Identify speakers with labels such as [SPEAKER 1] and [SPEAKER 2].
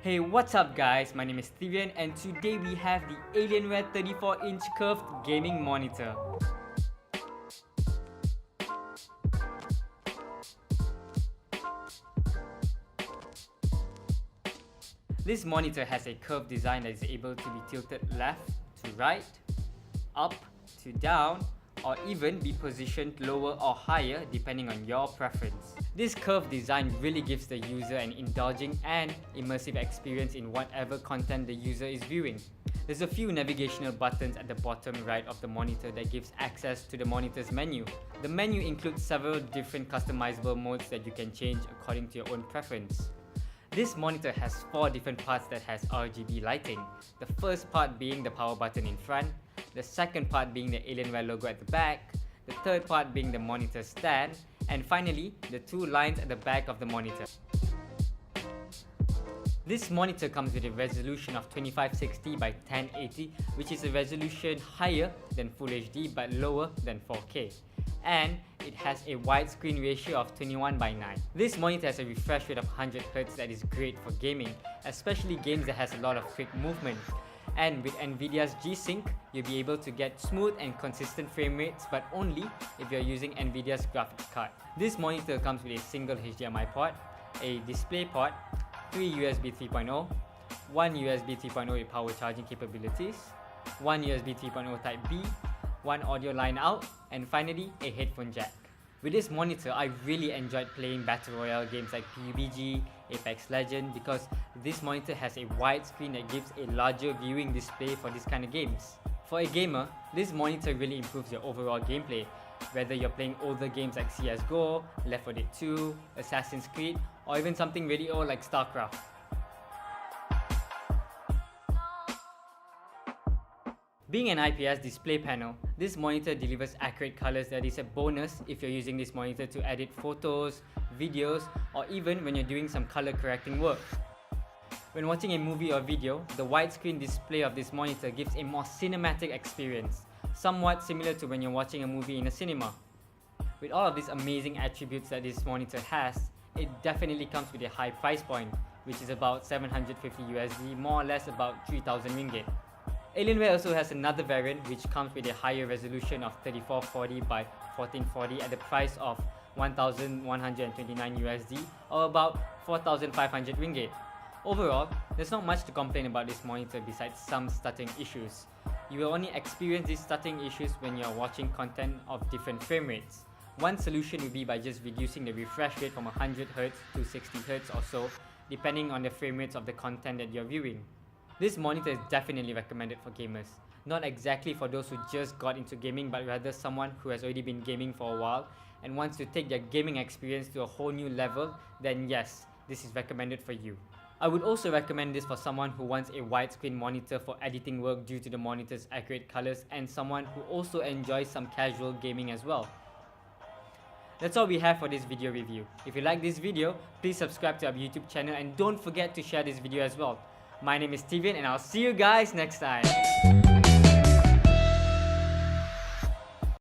[SPEAKER 1] Hey, what's up guys? My name is Steven and today we have the Alienware 34-inch curved gaming monitor. This monitor has a curved design that is able to be tilted left to right, up to down, or even be positioned lower or higher depending on your preference. This curved design really gives the user an indulging and immersive experience in whatever content the user is viewing. There's a few navigational buttons at the bottom right of the monitor that gives access to the monitor's menu. The menu includes several different customizable modes that you can change according to your own preference. This monitor has 4 different parts that has RGB lighting. The first part being the power button in front, the second part being the Alienware logo at the back, the third part being the monitor stand, and finally, the 2 lines at the back of the monitor. This monitor comes with a resolution of 2560 by 1080, which is a resolution higher than Full HD but lower than 4K. And it has a widescreen ratio of 21 by 9. This monitor has a refresh rate of 100Hz that is great for gaming, especially games that has a lot of quick movement. And with Nvidia's G-Sync, you'll be able to get smooth and consistent frame rates, but only if you're using Nvidia's graphics card. This monitor comes with a single HDMI port, a display port, 3 USB 3.0, 1 USB 3.0 with power charging capabilities, 1 USB 3.0 Type B, 1 audio line out, and finally a headphone jack. With this monitor, I really enjoyed playing Battle Royale games like PUBG, Apex Legends because this monitor has a wide screen that gives a larger viewing display for this kind of games. For a gamer, this monitor really improves your overall gameplay, whether you're playing older games like CSGO, Left 4 Dead 2, Assassin's Creed, or even something really old like StarCraft. Being an IPS display panel, this monitor delivers accurate colors that is a bonus if you're using this monitor to edit photos, videos, or even when you're doing some color correcting work. When watching a movie or video, the widescreen display of this monitor gives a more cinematic experience, somewhat similar to when you're watching a movie in a cinema. With all of these amazing attributes that this monitor has, it definitely comes with a high price point, which is about 750 USD, more or less about 3000 ringgit. Alienware also has another variant which comes with a higher resolution of 3440 by 1440 at the price of 1129 USD or about 4500 ringgit. Overall, there's not much to complain about this monitor besides some stuttering issues. You will only experience these stuttering issues when you are watching content of different frame rates. One solution would be by just reducing the refresh rate from 100Hz to 60Hz or so, depending on the frame rates of the content that you're viewing. This monitor is definitely recommended for gamers. Not exactly for those who just got into gaming, but rather someone who has already been gaming for a while and wants to take their gaming experience to a whole new level, then yes, this is recommended for you. I would also recommend this for someone who wants a widescreen monitor for editing work due to the monitor's accurate colors and someone who also enjoys some casual gaming as well. That's all we have for this video review. If you like this video, please subscribe to our YouTube channel and don't forget to share this video as well. My name is Steven and I'll see you guys next time.